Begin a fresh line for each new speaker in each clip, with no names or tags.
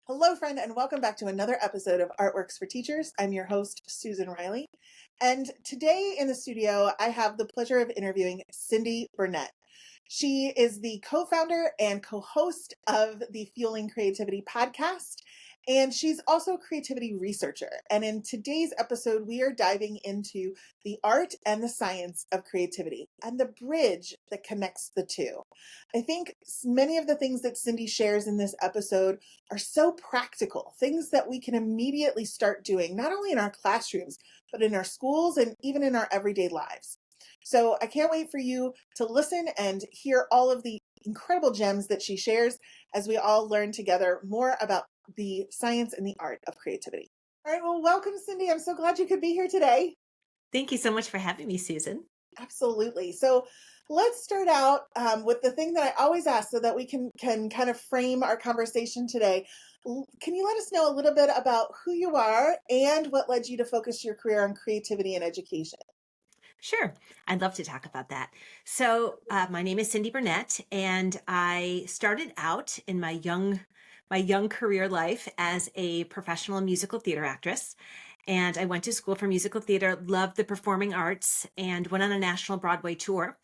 Hello, friend, and welcome back to another episode of Artworks for Teachers. I'm your host, Susan Riley. And today in the studio, I have the pleasure of interviewing Cyndi Burnett. She is the co-founder and co-host of the Fueling Creativity podcast, and she's also a creativity researcher. And in today's episode, we are diving into the art and the science of creativity and the bridge that connects the two. I think many of the things that Cyndi shares in this episode are so practical, things that we can immediately start doing, not only in our classrooms, but in our schools and even in our everyday lives. So I can't wait for you to listen and hear all of the incredible gems that she shares as we all learn together more about the science and the art of creativity. All right, well, welcome, Cyndi. I'm so glad you could be here today.
Thank you so much for having me, Susan.
Absolutely. So let's start out with the thing that I always ask so that we can kind of frame our conversation today. Can you let us know a little bit about who you are and what led you to focus your career on creativity and education?
Sure, I'd love to talk about that. So, my name is Cyndi Burnett, and I started out in my young career life as a professional musical theater actress. And I went to school for musical theater, loved the performing arts, and went on a national Broadway tour.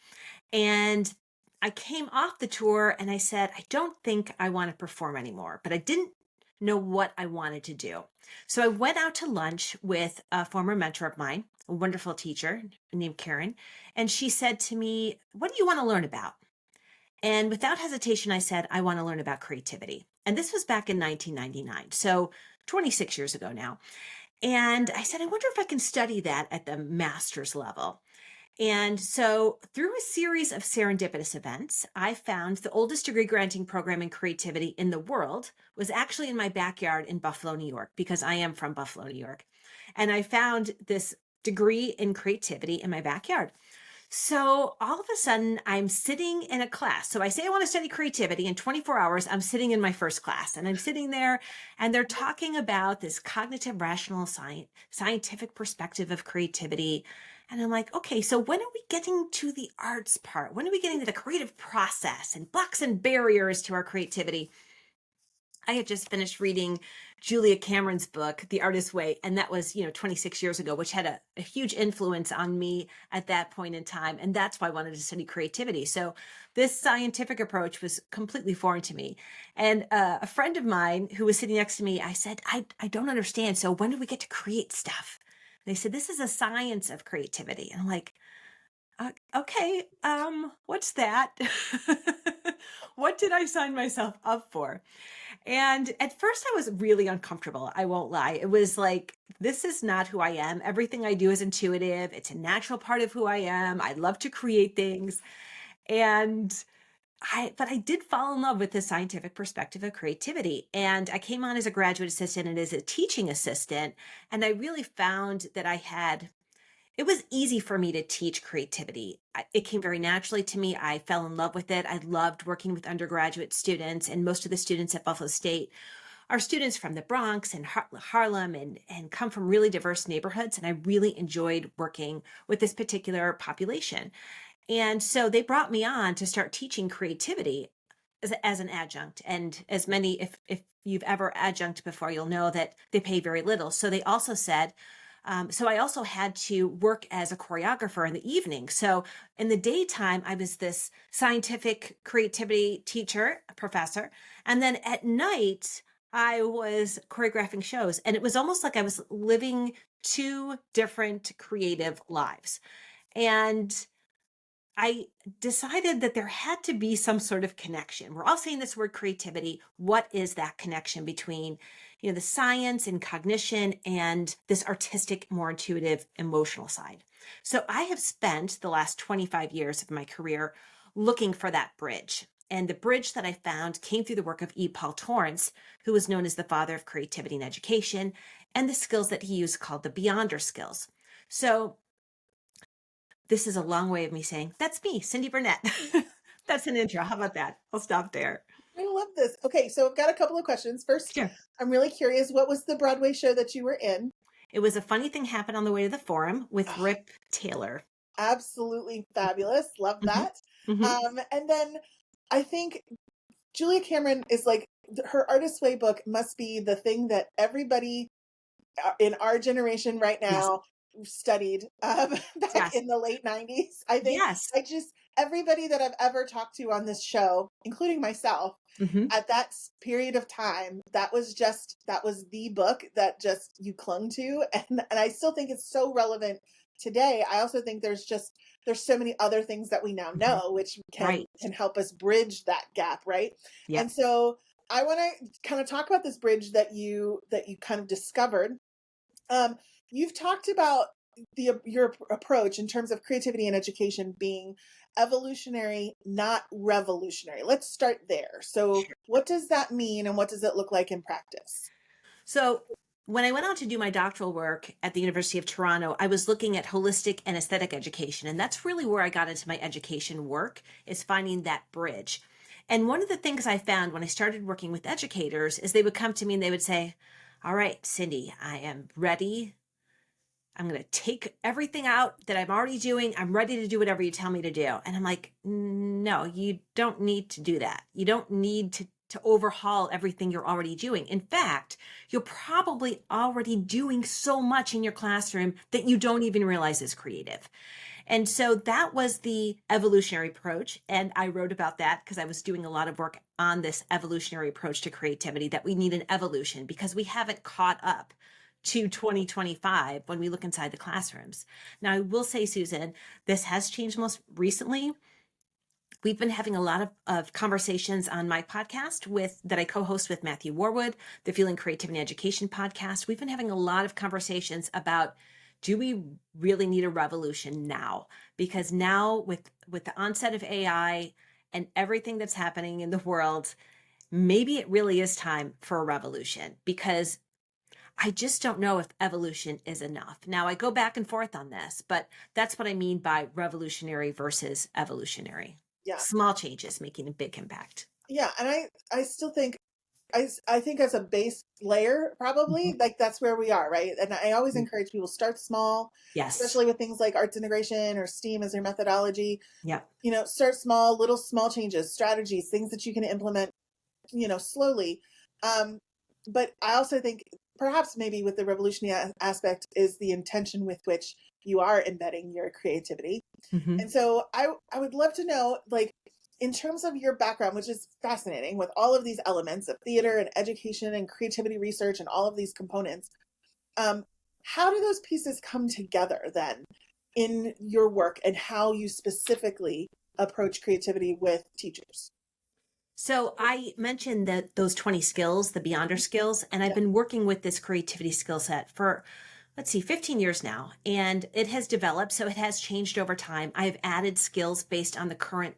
And I came off the tour and I said, I don't think I want to perform anymore, but I didn't know what I wanted to do. So I went out to lunch with a former mentor of mine, a wonderful teacher named Karen. And she said to me, what do you want to learn about? And without hesitation, I said, I want to learn about creativity. And this was back in 1999. So 26 years ago now. And I said, I wonder if I can study that at the master's level. And so, through a series of serendipitous events, I found the oldest degree granting program in creativity in the world was actually in my backyard in Buffalo, New York, because I am from Buffalo, New York. And I found this degree in creativity in my backyard. So all of a sudden, I'm sitting in a class. So I say I want to study creativity. In 24 hours, I'm sitting in my first class, and I'm sitting there, and they're talking about this cognitive rational scientific perspective of creativity. And I'm like, okay, so when are we getting to the arts part? When are we getting to the creative process and blocks and barriers to our creativity? I had just finished reading Julia Cameron's book, The Artist's Way, and that was, 26 years ago, which had a huge influence on me at that point in time. And that's why I wanted to study creativity. So this scientific approach was completely foreign to me. And a friend of mine who was sitting next to me, I said, I don't understand. So when do we get to create stuff? And they said, this is a science of creativity. And I'm like, okay, what's that? What did I sign myself up for? And at first I was really uncomfortable. I won't lie. It was like, this is not who I am. Everything I do is intuitive. It's a natural part of who I am. I love to create things. And but I did fall in love with the scientific perspective of creativity. And I came on as a graduate assistant and as a teaching assistant. And I really found that it was easy for me to teach creativity. It came very naturally to me. I fell in love with it. I loved working with undergraduate students, and most of the students at Buffalo State are students from the Bronx and Harlem and come from really diverse neighborhoods. And I really enjoyed working with this particular population. And so they brought me on to start teaching creativity as an adjunct. And as many, if you've ever adjunct before, you'll know that they pay very little. So they also said, so I also had to work as a choreographer in the evening. So in the daytime, I was this scientific creativity teacher, professor. And then at night, I was choreographing shows. And it was almost like I was living two different creative lives. And I decided that there had to be some sort of connection. We're all saying this word creativity. What is that connection between, the science and cognition and this artistic, more intuitive, emotional side? So I have spent the last 25 years of my career looking for that bridge. And the bridge that I found came through the work of E. Paul Torrance, who was known as the father of creativity and education, and the skills that he used called the Beyonder skills. So this is a long way of me saying, that's me, Cyndi Burnett. That's an intro. How about that? I'll stop there.
I love this. Okay, so I've got a couple of questions. First,
Sure.
I'm really curious, what was the Broadway show that you were in?
It was a funny thing happened on the way to the forum with
Ah,
Rip Taylor.
absolutely fabulous. Love
hmm
that.
hmm
And then I think Julia Cameron is like her Artist's Way book must be the thing that everybody in our generation right
Yes.
now studied back
Yes.
in the late 90s. I think
Yes.
I just, everybody that I've ever talked to on this show, including myself,
Hmm.
at that period of time, that was the book that just you clung to. And I still think it's so relevant today. I also think there's so many other things that we now
Hmm.
know which
Right.
can help us bridge that gap, right? And
Yep.
so I want to kind of talk about this bridge that you kind of discovered. um, you've talked about your approach in terms of creativity and education being evolutionary, not revolutionary. Let's start there. So, what does that mean, and what does it look like in practice?
So when I went out to do my doctoral work at the University of Toronto, I was looking at holistic and aesthetic education. And that's really where I got into my education work, is finding that bridge. And one of the things I found when I started working with educators is they would come to me and they would say, all right, Cyndi, I am ready. I'm going to take everything out that I'm already doing. I'm ready to do whatever you tell me to do. And I'm like, no, you don't need to do that. You don't need to overhaul everything you're already doing. In fact, you're probably already doing so much in your classroom that you don't even realize is creative. And so that was the evolutionary approach. And I wrote about that because I was doing a lot of work on this evolutionary approach to creativity, that we need an evolution because we haven't caught up to 2025 when we look inside the classrooms. Now, I will say, Susan, this has changed most recently. We've been having a lot of conversations on my podcast that I co-host with Matthew Warwood, the Feeling Creativity and Education podcast. We've been having a lot of conversations about, do we really need a revolution now? Because now with the onset of AI and everything that's happening in the world, maybe it really is time for a revolution, because I just don't know if evolution is enough. Now, I go back and forth on this, but that's what I mean by revolutionary versus evolutionary.
Yeah,
Small changes making a big impact.
yeah, and I still think I think as a base layer,
Mhm.
probably like that's where we are, right? And I always encourage people start small,
Yes.
especially with things like arts integration or STEAM as their methodology.
Yeah.
You know, start small, little small changes, strategies, things that you can implement, slowly. Um, but I also think perhaps maybe with the revolutionary aspect is the intention with which you are embedding your creativity.
Hmm.
And so I would love to know, like, in terms of your background, which is fascinating with all of these elements of theater and education and creativity research and all of these components, um, how do those pieces come together then in your work and how you specifically approach creativity with teachers?
So I mentioned that those 20 skills, the Beyonder skills, and I've
Yeah.
been working with this creativity skill set for, let's see, 15 years now, and it has developed. So it has changed over time. I've added skills based on the current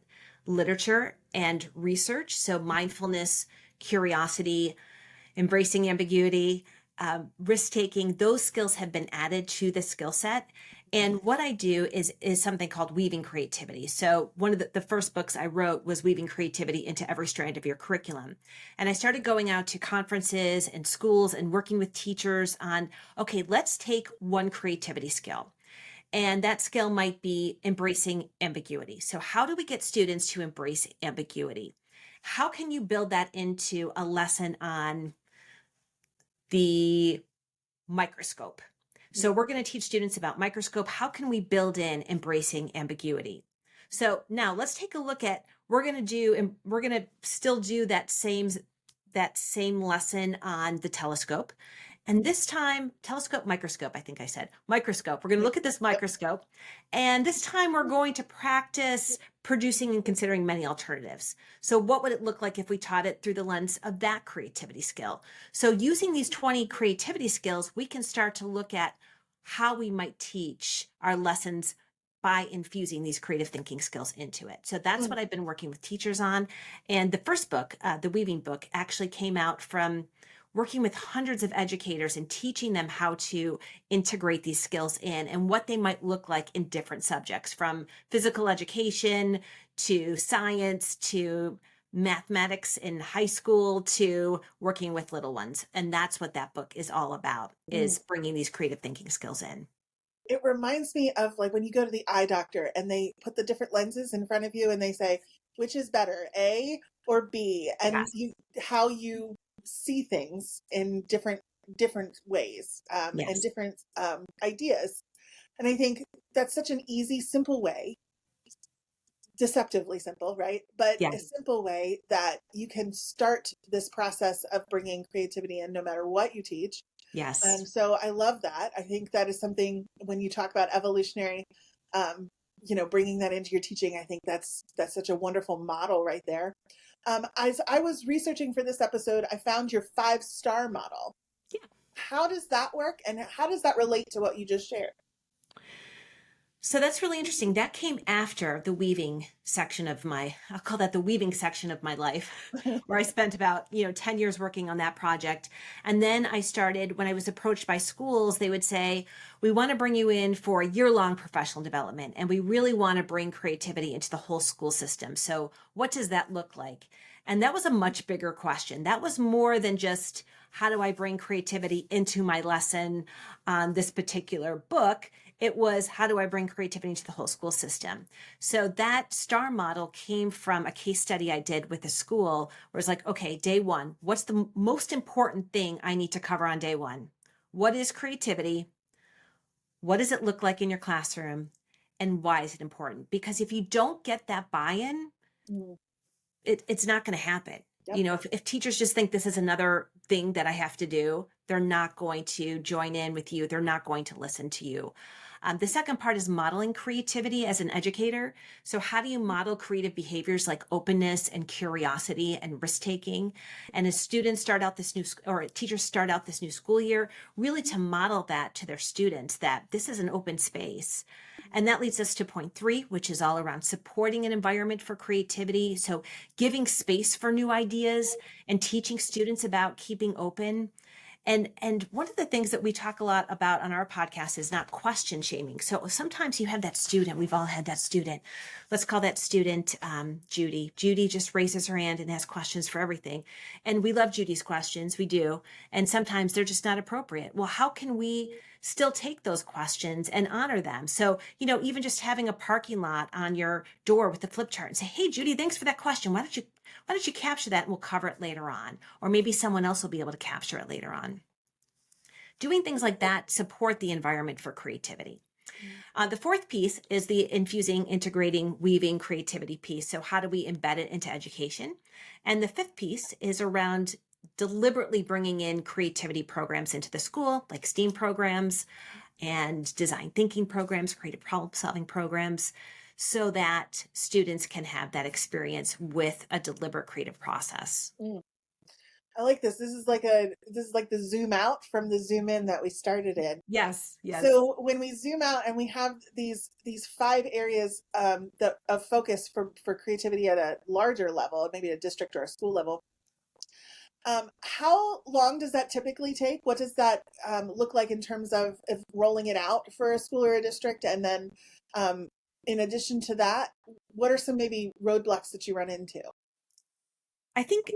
literature and research. So mindfulness, curiosity, embracing ambiguity, risk taking, those skills have been added to the skill set. And what I do is something called weaving creativity. So one of the first books I wrote was weaving creativity into every strand of your curriculum. And I started going out to conferences and schools and working with teachers on, okay, let's take one creativity skill. And that skill might be embracing ambiguity. So how do we get students to embrace ambiguity? How can you build that into a lesson on the microscope? So we're going to teach students about microscope. How can we build in embracing ambiguity? So now let's take a look at, we're going to still do that same lesson on the telescope. And this time, telescope, microscope, I think I said microscope. We're going to look at this
Yep.
microscope. And this time we're going to practice producing and considering many alternatives. So what would it look like if we taught it through the lens of that creativity skill? So using these 20 creativity skills, we can start to look at how we might teach our lessons by infusing these creative thinking skills into it. So that's
Mm.
what I've been working with teachers on. And the first book, the Weaving book, actually came out from working with hundreds of educators and teaching them how to integrate these skills in and what they might look like in different subjects, from physical education to science to mathematics in high school to working with little ones. And that's what that book is all about,
Mm.
is bringing these creative thinking skills in.
It reminds me of like when you go to the eye doctor and they put the different lenses in front of you and they say, which is better, A or B, and
Yes.
how you see things in different ways, and
Yes.
different ideas. And I think that's such an easy, simple way, deceptively simple, right? But a
Yes.
simple way that you can start this process of bringing creativity in no matter what you teach.
Yes.
And so I love that. I think that is something when you talk about evolutionary, um, bringing that into your teaching, I think that's such a wonderful model right there. As I was researching for this episode, I found your 5-star model.
Yeah.
How does that work, and how does that relate to what you just shared?
So that's really interesting. That came after the weaving section of I'll call that the weaving section of my life, where I spent about, 10 years working on that project. And then I started, when I was approached by schools, they would say, we want to bring you in for a year-long professional development, and we really want to bring creativity into the whole school system. So what does that look like? And that was a much bigger question. That was more than just, how do I bring creativity into my lesson on this particular book? It was, how do I bring creativity into the whole school system? So that STAR model came from a case study I did with a school where it's like, okay, day one, what's the most important thing I need to cover on day one? What is creativity? What does it look like in your classroom? And why is it important? Because if you don't get that buy-in,
Mm,
it's not going to happen.
yep.
If teachers just think this is another thing that I have to do, they're not going to join in with you. They're not going to listen to you. The second part is modeling creativity as an educator. So how do you model creative behaviors like openness and curiosity and risk taking? And as students start out this or teachers start out this new school year, really to model that to their students, that this is an open space. And that leads us to point 3, which is all around supporting an environment for creativity. So giving space for new ideas and teaching students about keeping open. And one of the things that we talk a lot about on our podcast is not question shaming. So sometimes you have that student, we've all had that student. Let's call that student Judy. Judy just raises her hand and has questions for everything. And we love Judy's questions, we do. And sometimes they're just not appropriate. Well, how can we still take those questions and honor them? So, even just having a parking lot on your door with the flip chart and say, hey, Judy, thanks for that question. Why don't you capture that and we'll cover it later on? Or maybe someone else will be able to capture it later on. Doing things like that support the environment for creativity. The fourth piece is the infusing, integrating, weaving creativity piece. So how do we embed it into education? And the fifth piece is around deliberately bringing in creativity programs into the school, like STEAM programs and design thinking programs, creative problem solving programs, so that students can have that experience with a deliberate creative process.
Mm. I like this. This is like the zoom out from the zoom in that we started in.
Yes, yes.
So when we zoom out and we have these 5 areas that of focus for creativity at a larger level, maybe a district or a school level, how long does that typically take? What does that look like in terms of rolling it out for a school or a district? And then, um, in addition to that, what are some maybe roadblocks that you run into?
I think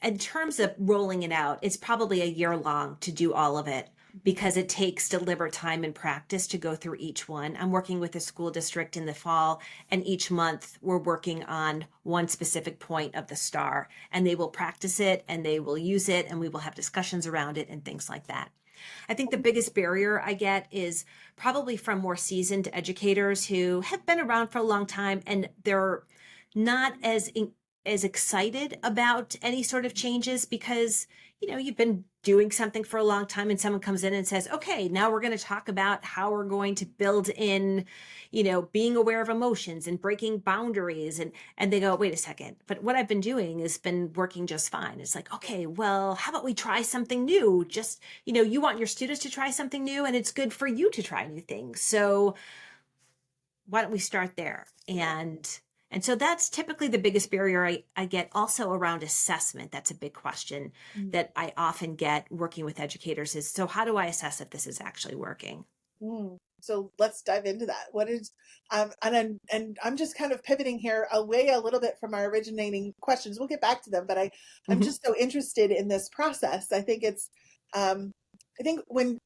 in terms of rolling it out, it's probably a year long to do all of it because it takes deliberate time and practice to go through each one. I'm working with a school district in the fall, and each month we're working on one specific point of the STAR, and they will practice it and they will use it, and we will have discussions around it and things like that. I think the biggest barrier I get is probably from more seasoned educators who have been around for a long time, and they're not as excited about any sort of changes because you've been doing something for a long time, and someone comes in and says, okay, now we're going to talk about how we're going to build in being aware of emotions and breaking boundaries, and they go, wait a second, but what I've been doing has been working just fine. It's like, okay, well, how about we try something new? Just you want your students to try something new, and it's good for you to try new things, so why don't we start there? And so that's typically the biggest barrier I get. Also around assessment, that's a big question that I often get working with educators is, so how do I assess if this is actually working?
Mm. So let's dive into that. What is and I'm just kind of pivoting here away a little bit from our originating questions. We'll get back to them, but I'm
Mhm.
just so interested in this process. I think it's I think when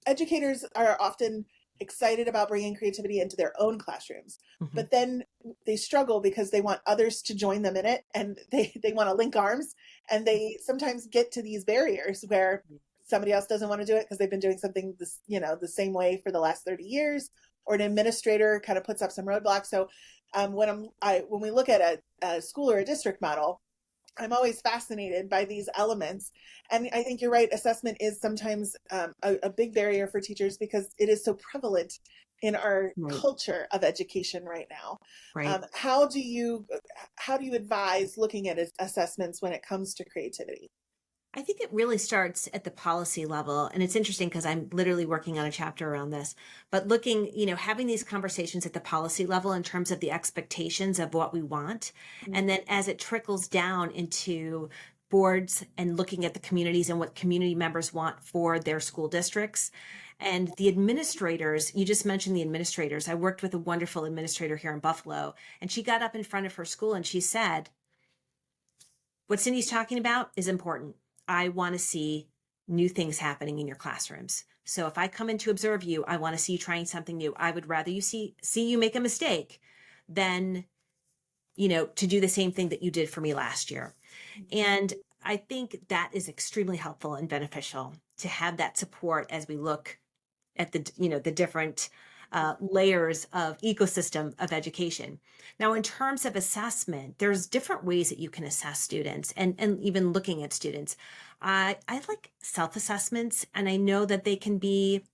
educators are often excited about bringing creativity into their own classrooms,
Mhm.
but then they struggle because they want others to join them in it, and they want to link arms, and they sometimes get to these barriers where somebody else doesn't want to do it because they've been doing something this, the same way for the last 30 years, or an administrator kind of puts up some roadblocks. So when we look at a school or a district model, I'm always fascinated by these elements. And I think you're right. Assessment is sometimes a big barrier for teachers because it is so prevalent in our
Right.
culture of education right now.
Right.
How do you advise looking at assessments when it comes to creativity?
I think it really starts at the policy level. And it's interesting because I'm literally working on a chapter around this, but looking, having these conversations at the policy level in terms of the expectations of what we want. And then as it trickles down into boards and looking at the communities and what community members want for their school districts. And the administrators, you just mentioned the administrators. I worked with a wonderful administrator here in Buffalo, and she got up in front of her school and she said, what Cindy's talking about is important. I want to see new things happening in your classrooms. So if I come in to observe you, I want to see you trying something new. I would rather you see you make a mistake than, to do the same thing that you did for me last year. And I think that is extremely helpful and beneficial to have that support as we look at the different layers of ecosystem of education. Now, in terms of assessment, there's different ways that you can assess students and even looking at students. I like self-assessments, and I know that they can be,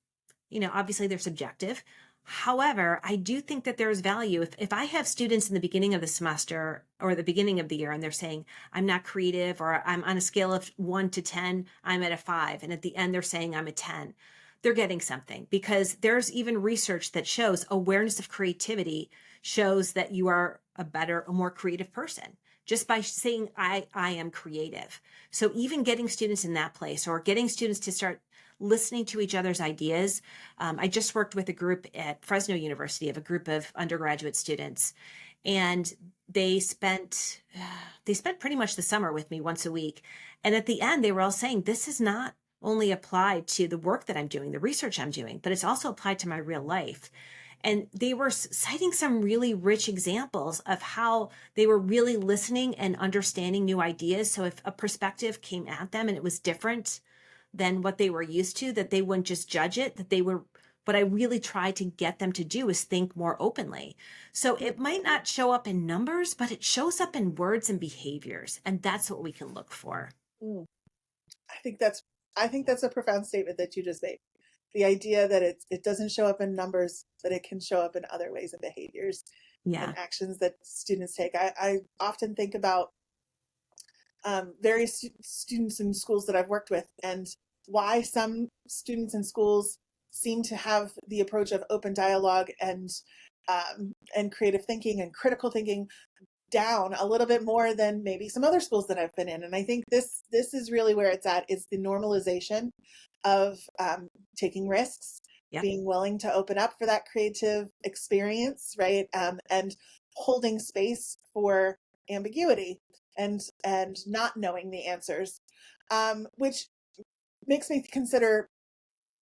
obviously they're subjective. However, I do think that there's value. If I have students in the beginning of the semester or the beginning of the year and they're saying, I'm not creative, or I'm on a scale of 1 to 10, I'm at a 5. And at the end, they're saying I'm a 10. They're getting something, because there's even research that shows awareness of creativity shows that you are a more creative person just by saying, I am creative. So even getting students in that place, or getting students to start listening to each other's ideas. I just worked with a group at Fresno University of a group of undergraduate students, and they spent pretty much the summer with me once a week. And at the end, they were all saying, this is not only applied to the work that I'm doing, the research I'm doing, but it's also applied to my real life. And they were citing some really rich examples of how they were really listening and understanding new ideas. So if a perspective came at them and it was different than what they were used to, that they wouldn't just judge it, what I really tried to get them to do is think more openly. So it might not show up in numbers, but it shows up in words and behaviors. And that's what we can look for.
Mm. I think that's a profound statement that you just made. The idea that it doesn't show up in numbers, but it can show up in other ways and behaviors
Yeah.
and actions that students take. I often think about various students in schools that I've worked with, and why some students in schools seem to have the approach of open dialogue and creative thinking and critical thinking down a little bit more than maybe some other schools that I've been in. And I think this is really where it's at, is the normalization of taking risks,
Yep.
being willing to open up for that creative experience, right? And holding space for ambiguity and not knowing the answers, which makes me consider,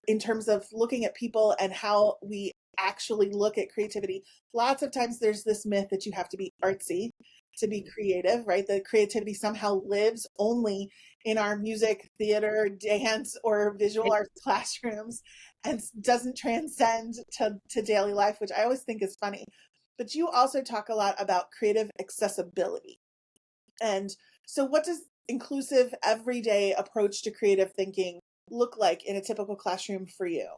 in terms of looking at people and how we actually look at creativity, lots of times there's this myth that you have to be artsy to be creative, right? That creativity somehow lives only in our music, theater, dance, or visual arts classrooms and doesn't transcend to daily life, which I always think is funny. But you also talk a lot about creative accessibility. And so what does inclusive, everyday approach to creative thinking look like in a typical classroom for you?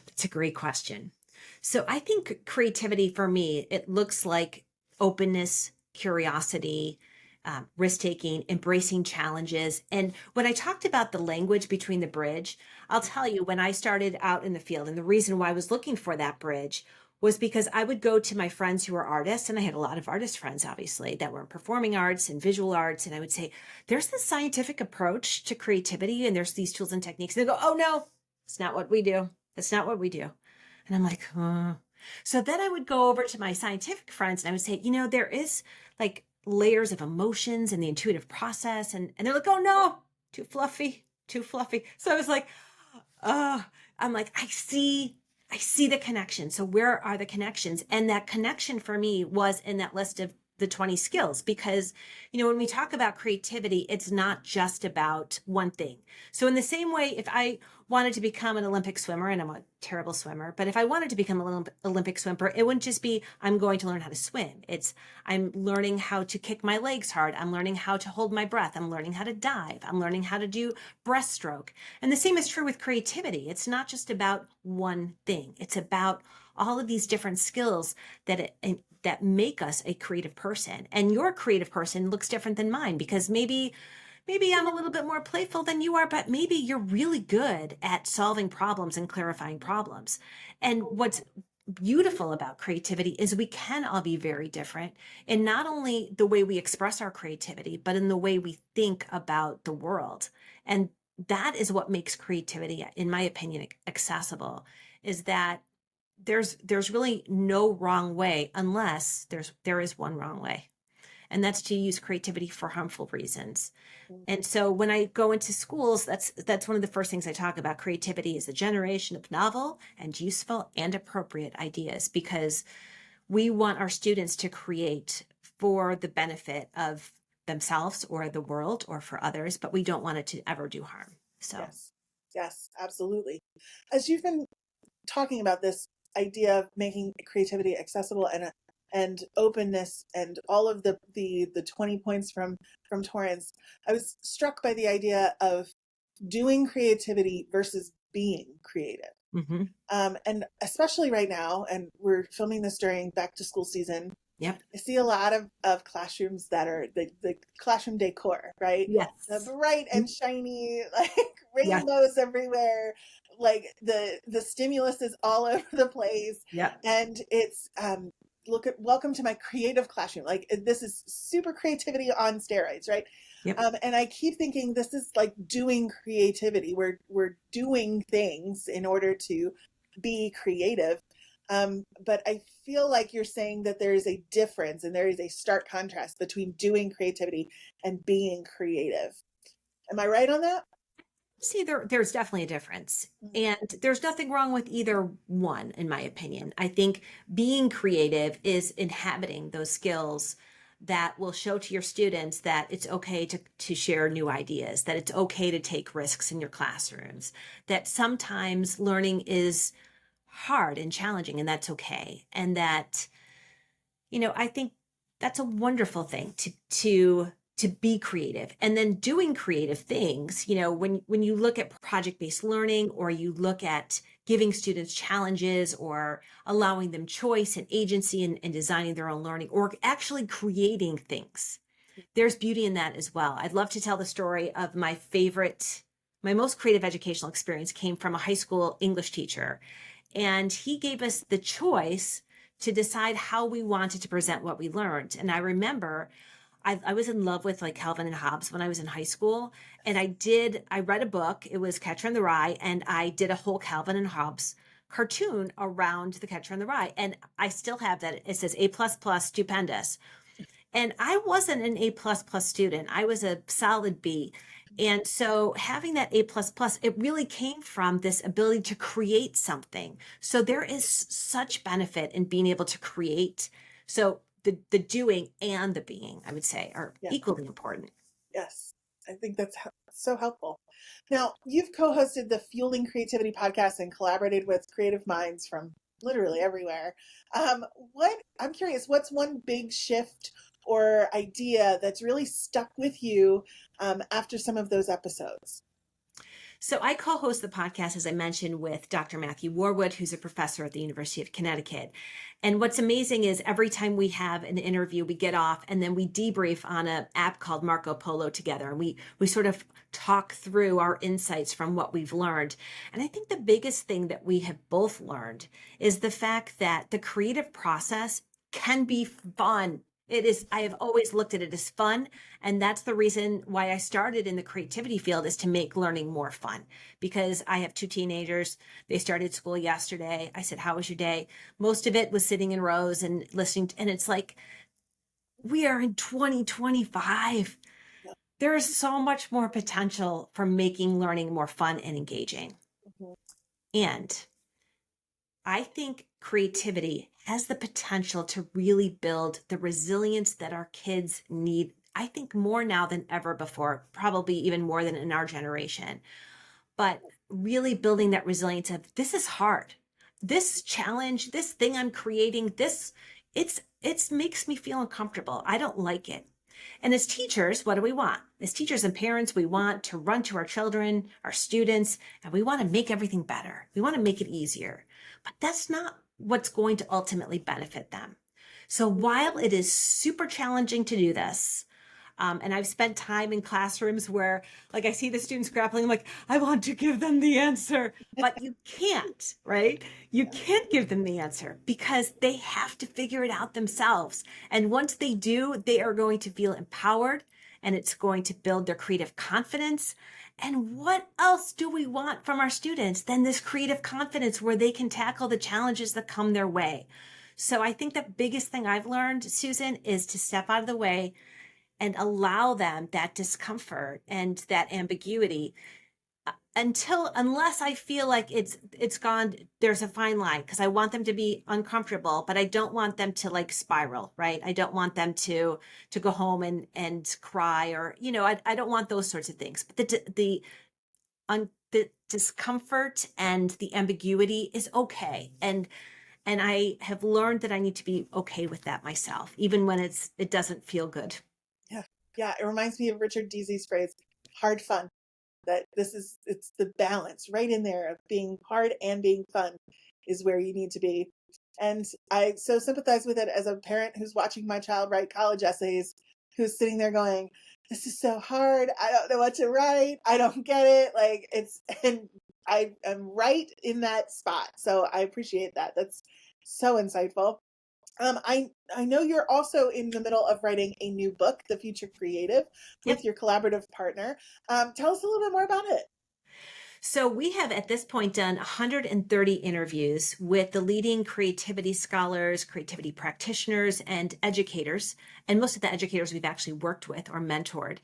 That's a great question. So I think creativity for me, it looks like openness, curiosity, risk taking, embracing challenges. And when I talked about the language between the bridge, I'll tell you, when I started out in the field, and the reason why I was looking for that bridge was because I would go to my friends who were artists, and I had a lot of artist friends, obviously, that were in performing arts and visual arts. And I would say, there's this scientific approach to creativity, and there's these tools and techniques. And they go, oh, no, it's not what we do. That's not what we do. And I'm like, huh. So then I would go over to my scientific friends and I would say, there is like layers of emotions and the intuitive process. And they're like, oh no, too fluffy, too fluffy. So I was like, I'm like, I see I see the connection. So where are the connections? And that connection for me was in that list of the 20 skills, because, when we talk about creativity, it's not just about one thing. So in the same way, if I wanted to become an Olympic swimmer, and I'm a terrible swimmer, but if I wanted to become an Olympic swimmer, it wouldn't just be, I'm going to learn how to swim. It's, I'm learning how to kick my legs hard. I'm learning how to hold my breath. I'm learning how to dive. I'm learning how to do breaststroke. And the same is true with creativity. It's not just about one thing. It's about all of these different skills that make us a creative person. And your creative person looks different than mine, because maybe I'm a little bit more playful than you are, but maybe you're really good at solving problems and clarifying problems. And what's beautiful about creativity is we can all be very different in not only the way we express our creativity, but in the way we think about the world. And that is what makes creativity, in my opinion, accessible, is that there's really no wrong way, unless there is one wrong way. And that's to use creativity for harmful reasons. And so when I go into schools, that's one of the first things I talk about. Creativity is the generation of novel and useful and appropriate ideas, because we want our students to create for the benefit of themselves or the world or for others, but we don't want it to ever do harm. So
Yes, absolutely. As you've been talking about this idea of making creativity accessible and openness and all of the 20 points from Torrance, I was struck by the idea of doing creativity versus being creative.
mm-hmm.
And especially right now, and we're filming this during back to school season.
Yep.
I see a lot of classrooms that are the classroom decor, right?
Yes.
The bright and shiny, like
Yes.
rainbows everywhere, like the stimulus is all over the place.
Yep.
And it's welcome to my creative classroom. Like this is super creativity on steroids, right?
Yep.
And I keep thinking this is like doing creativity. We're doing things in order to be creative. But I feel like you're saying that there is a difference and there is a stark contrast between doing creativity and being creative. Am I right on that?
See, there's definitely a difference. And there's nothing wrong with either one, in my opinion. I think being creative is inhabiting those skills that will show to your students that it's okay to share new ideas, that it's okay to take risks in your classrooms, that sometimes learning is hard and challenging, and that's okay. And that, I think that's a wonderful thing to be creative. And then doing creative things, when you look at project-based learning, or you look at giving students challenges or allowing them choice and agency and designing their own learning, or actually creating things, there's beauty in that as well. I'd love to tell the story of my most creative educational experience came from a high school English teacher. And he gave us the choice to decide how we wanted to present what we learned. And I remember I was in love with like Calvin and Hobbes when I was in high school. And I read a book, it was Catcher in the Rye, and I did a whole Calvin and Hobbes cartoon around the Catcher in the Rye. And I still have that. It says A++, stupendous. And I wasn't an A++ student. I was a solid B. And so having that A++, it really came from this ability to create something. So there is such benefit in being able to create. So the doing and the being, I would say, are equally important.
Yes, I think that's so helpful. Now, you've co-hosted the Fueling Creativity podcast and collaborated with creative minds from literally everywhere. I'm curious, what's one big shift or idea that's really stuck with you after some of those episodes?
So I co-host the podcast, as I mentioned, with Dr. Matthew Warwood, who's a professor at the University of Connecticut. And what's amazing is every time we have an interview, we get off and then we debrief on an app called Marco Polo together. And we sort of talk through our insights from what we've learned. And I think the biggest thing that we have both learned is the fact that the creative process can be fun. It is, I have always looked at it as fun. And that's the reason why I started in the creativity field, is to make learning more fun. Because I have two teenagers. They started school yesterday. I said, how was your day? Most of it was sitting in rows and listening. And it's like, we are in 2025. There is so much more potential for making learning more fun and engaging.
Mm-hmm.
And I think creativity has the potential to really build the resilience that our kids need. I think more now than ever before, probably even more than in our generation. But really building that resilience of this is hard. This challenge, this thing I'm creating, it's makes me feel uncomfortable. I don't like it. And as teachers, what do we want? As teachers and parents, we want to run to our children, our students, and we want to make everything better. We want to make it easier. But that's not what's going to ultimately benefit them. So while it is super challenging to do this, and I've spent time in classrooms where, like, I see the students grappling, I'm like, I want to give them the answer, but you can't, right? You can't give them the answer because they have to figure it out themselves. And once they do, they are going to feel empowered and it's going to build their creative confidence. And what else do we want from our students than this creative confidence where they can tackle the challenges that come their way? So I think the biggest thing I've learned, Susan, is to step out of the way and allow them that discomfort and that ambiguity unless I feel like it's gone. There's a fine line because I want them to be uncomfortable, but I don't want them to like spiral, right? I don't want them to go home and cry, or I don't want those sorts of things. But the discomfort and the ambiguity is okay, and I have learned that I need to be okay with that myself, even when it doesn't feel good.
Yeah. Yeah. It reminds me of Richard Deasy's phrase, hard fun. That it's the balance right in there of being hard and being fun is where you need to be. And I so sympathize with it as a parent who's watching my child write college essays, who's sitting there going, this is so hard. I don't know what to write. I don't get it. Like and I am right in that spot. So I appreciate that. That's so insightful. I know you're also in the middle of writing a new book, The Future Creative,
Yep.
with your collaborative partner. Tell us a little bit more about it.
So we have at this point done 130 interviews with the leading creativity scholars, creativity practitioners, and educators. And most of the educators we've actually worked with or mentored.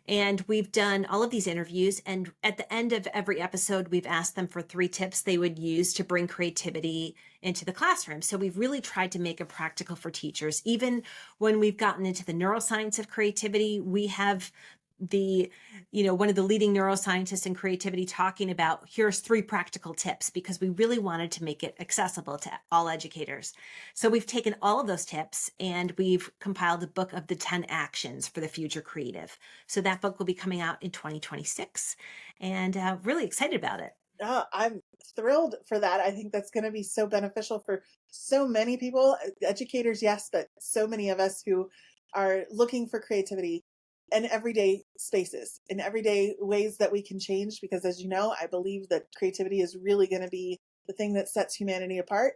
And we've done all of these interviews. And at the end of every episode, we've asked them for 3 tips they would use to bring creativity into the classroom. So we've really tried to make it practical for teachers. Even when we've gotten into the neuroscience of creativity, we have one of the leading neuroscientists in creativity talking about here's 3 practical tips, because we really wanted to make it accessible to all educators. So we've taken all of those tips and we've compiled a book of the 10 actions for the future creative. So that book will be coming out in 2026 and really excited about it.
I'm thrilled for that. I think that's going to be so beneficial for so many people, educators, yes, but so many of us who are looking for creativity in everyday spaces, in everyday ways that we can change. Because as you know, I believe that creativity is really going to be the thing that sets humanity apart,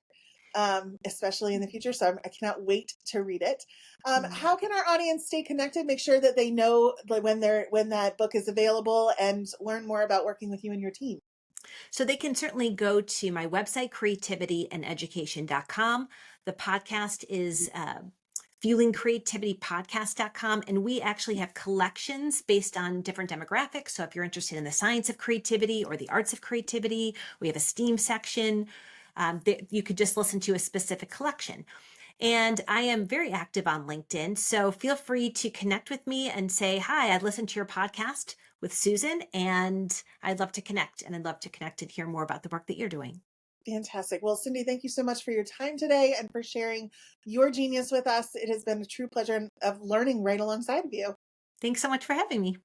especially in the future. So I cannot wait to read it. How can our audience stay connected? Make sure that they know when that book is available and learn more about working with you and your team.
So they can certainly go to my website, creativityandeducation.com. The podcast is fuelingcreativitypodcast.com. And we actually have collections based on different demographics. So if you're interested in the science of creativity or the arts of creativity, we have a STEAM section. You could just listen to a specific collection. And I am very active on LinkedIn. So feel free to connect with me and say, hi, I listened to your podcast with Susan and I'd love to connect. And I'd love to connect and hear more about the work that you're doing.
Fantastic. Well, Cyndi, thank you so much for your time today and for sharing your genius with us. It has been a true pleasure of learning right alongside of you.
Thanks so much for having me.